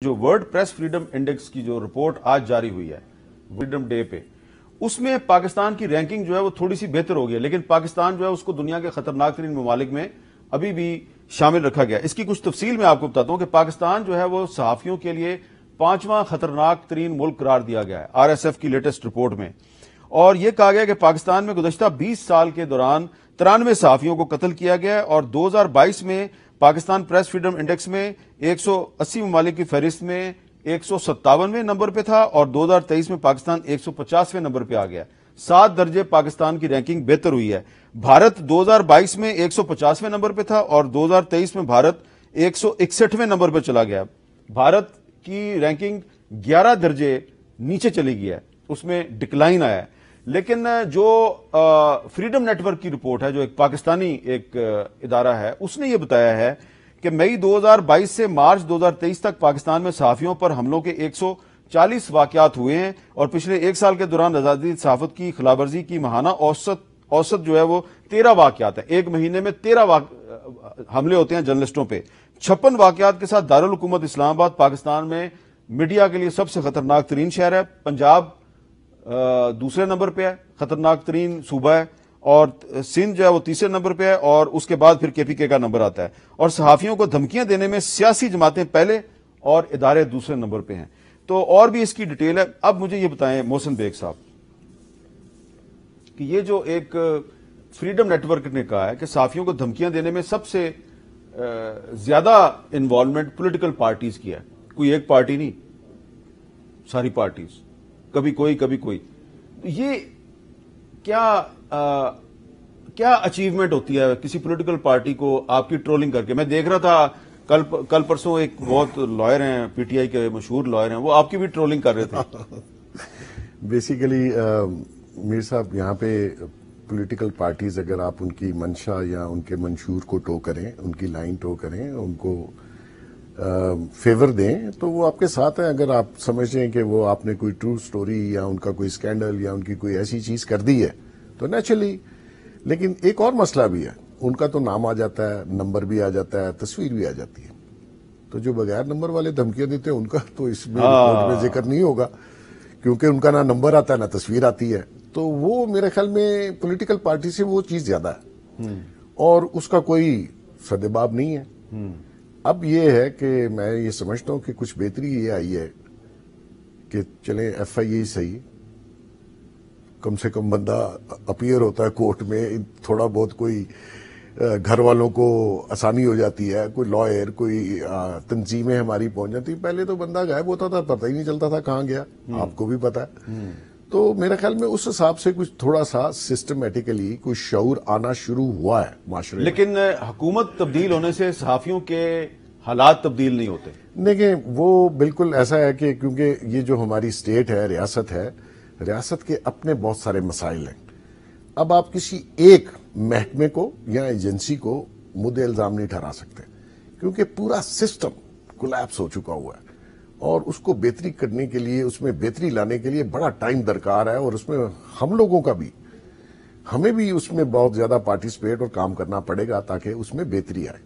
جو world press freedom index کی جو رپورٹ آج جاری ہوئی ہے فریڈم ڈے پہ، اس میں پاکستان کی رینکنگ جو ہے وہ تھوڑی سی بہتر ہو گئی ہے، لیکن پاکستان جو ہے اس کو دنیا کے خطرناک ترین ممالک میں ابھی بھی شامل رکھا گیا۔ اس کی کچھ تفصیل میں آپ کو بتاتا ہوں کہ پاکستان جو ہے وہ صحافیوں کے لیے 5واں خطرناک ترین ملک قرار دیا گیا ہے آر ایس ایف کی لیٹسٹ رپورٹ میں، اور یہ کہا گیا کہ پاکستان میں گزشتہ 20 سال کے دوران 93 صحافیوں کو قتل کیا گیا ہے، اور 2022 میں پاکستان پریس فریڈم انڈیکس میں 180 ممالک کی فہرست میں 157ویں نمبر پہ تھا، اور 2023 میں پاکستان 150ویں نمبر پہ آ گیا۔ 7 درجے پاکستان کی رینکنگ بہتر ہوئی ہے۔ بھارت 2022 میں 150ویں نمبر پہ تھا، اور 2023 میں بھارت 161ویں نمبر پہ چلا گیا۔ بھارت کی رینکنگ 11 درجے نیچے چلی گئی ہے، اس میں ڈکلائن آیا ہے۔ لیکن جو فریڈم نیٹ ورک کی رپورٹ ہے، جو ایک پاکستانی ایک ادارہ ہے، اس نے یہ بتایا ہے کہ مئی 2022 سے مارچ 2023 تک پاکستان میں صحافیوں پر حملوں کے 140 واقعات ہوئے ہیں، اور پچھلے ایک سال کے دوران آزادی صحافت کی خلاف ورزی کی ماہانہ اوسط جو ہے وہ 13 واقعات ہیں۔ ایک مہینے میں 13 حملے ہوتے ہیں جرنلسٹوں پہ۔ 56 واقعات کے ساتھ دارالحکومت اسلام آباد پاکستان میں میڈیا کے لیے سب سے خطرناک ترین شہر ہے۔ پنجاب دوسرے نمبر پہ ہے، خطرناک ترین صوبہ ہے، اور سندھ جو ہے وہ تیسرے نمبر پہ ہے، اور اس کے بعد پھر کے پی کے کا نمبر آتا ہے۔ اور صحافیوں کو دھمکیاں دینے میں سیاسی جماعتیں پہلے اور ادارے دوسرے نمبر پہ ہیں۔ تو اور بھی اس کی ڈیٹیل ہے۔ اب مجھے یہ بتائیں محسن بیگ صاحب کہ یہ جو ایک فریڈم نیٹ ورک نے کہا ہے کہ صحافیوں کو دھمکیاں دینے میں سب سے زیادہ انوالومنٹ پولیٹیکل پارٹیز کی ہے، کوئی ایک پارٹی نہیں، ساری پارٹیز، کبھی کوئی کبھی کوئی۔ یہ کیا اچیومنٹ ہوتی ہے کسی پولیٹیکل پارٹی کو آپ کی ٹرولنگ کر کے؟ میں دیکھ رہا تھا کل پرسوں ایک بہت لائر ہیں، پی ٹی آئی کے مشہور لائر ہیں، وہ آپ کی بھی ٹرولنگ کر رہے تھے۔ بیسیکلی میر صاحب، یہاں پہ پولیٹیکل پارٹیز اگر آپ ان کی منشا یا ان کے منشور کو ٹو کریں، ان کی لائن ٹو کریں، ان کو فیور دیں، تو وہ آپ کے ساتھ ہیں۔ اگر آپ سمجھیں کہ وہ آپ نے کوئی ٹرو سٹوری یا ان کا کوئی سکینڈل یا ان کی کوئی ایسی چیز کر دی ہے تو نیچرلی، لیکن ایک اور مسئلہ بھی ہے، ان کا تو نام آ جاتا ہے، نمبر بھی آ جاتا ہے، تصویر بھی آ جاتی ہے، تو جو بغیر نمبر والے دھمکیاں دیتے ہیں ان کا تو اس میں رپورٹ میں ذکر نہیں ہوگا، کیونکہ ان کا نہ نمبر آتا ہے نہ تصویر آتی ہے۔ تو وہ میرے خیال میں پولیٹیکل پارٹی سے وہ چیز زیادہ ہے، اور اس کا کوئی سدباب نہیں ہے۔ اب یہ ہے کہ میں یہ سمجھتا ہوں کہ کچھ بہتری یہ آئی ہے کہ چلیں ایف آئی اے صحیح، کم سے کم بندہ اپیئر ہوتا ہے کورٹ میں، تھوڑا بہت کوئی گھر والوں کو آسانی ہو جاتی ہے، کوئی لائر، کوئی تنظیمیں ہماری پہنچ جاتی۔ پہلے تو بندہ غائب ہوتا تھا، پتہ ہی نہیں چلتا تھا کہاں گیا، آپ کو بھی پتا ہے۔ تو میرے خیال میں اس حساب سے کچھ تھوڑا سا سسٹمیٹیکلی کوئی شعور آنا شروع ہوا ہے معاشرے میں۔ لیکن حکومت تبدیل ہونے سے صحافیوں کے حالات تبدیل نہیں ہوتے۔ دیکھیں، وہ بالکل ایسا ہے کہ کیونکہ یہ جو ہماری اسٹیٹ ہے، ریاست ہے، ریاست کے اپنے بہت سارے مسائل ہیں۔ اب آپ کسی ایک محکمے کو یا ایجنسی کو مد الزام نہیں ٹھہرا سکتے، کیونکہ پورا سسٹم کولیپس ہو چکا ہوا ہے، اور اس کو بہتری کرنے کے لیے، اس میں بہتری لانے کے لیے بڑا ٹائم درکار ہے، اور اس میں ہم لوگوں کا بھی، ہمیں بھی اس میں بہت زیادہ پارٹیسپیٹ اور کام کرنا پڑے گا تاکہ اس میں بہتری آئے۔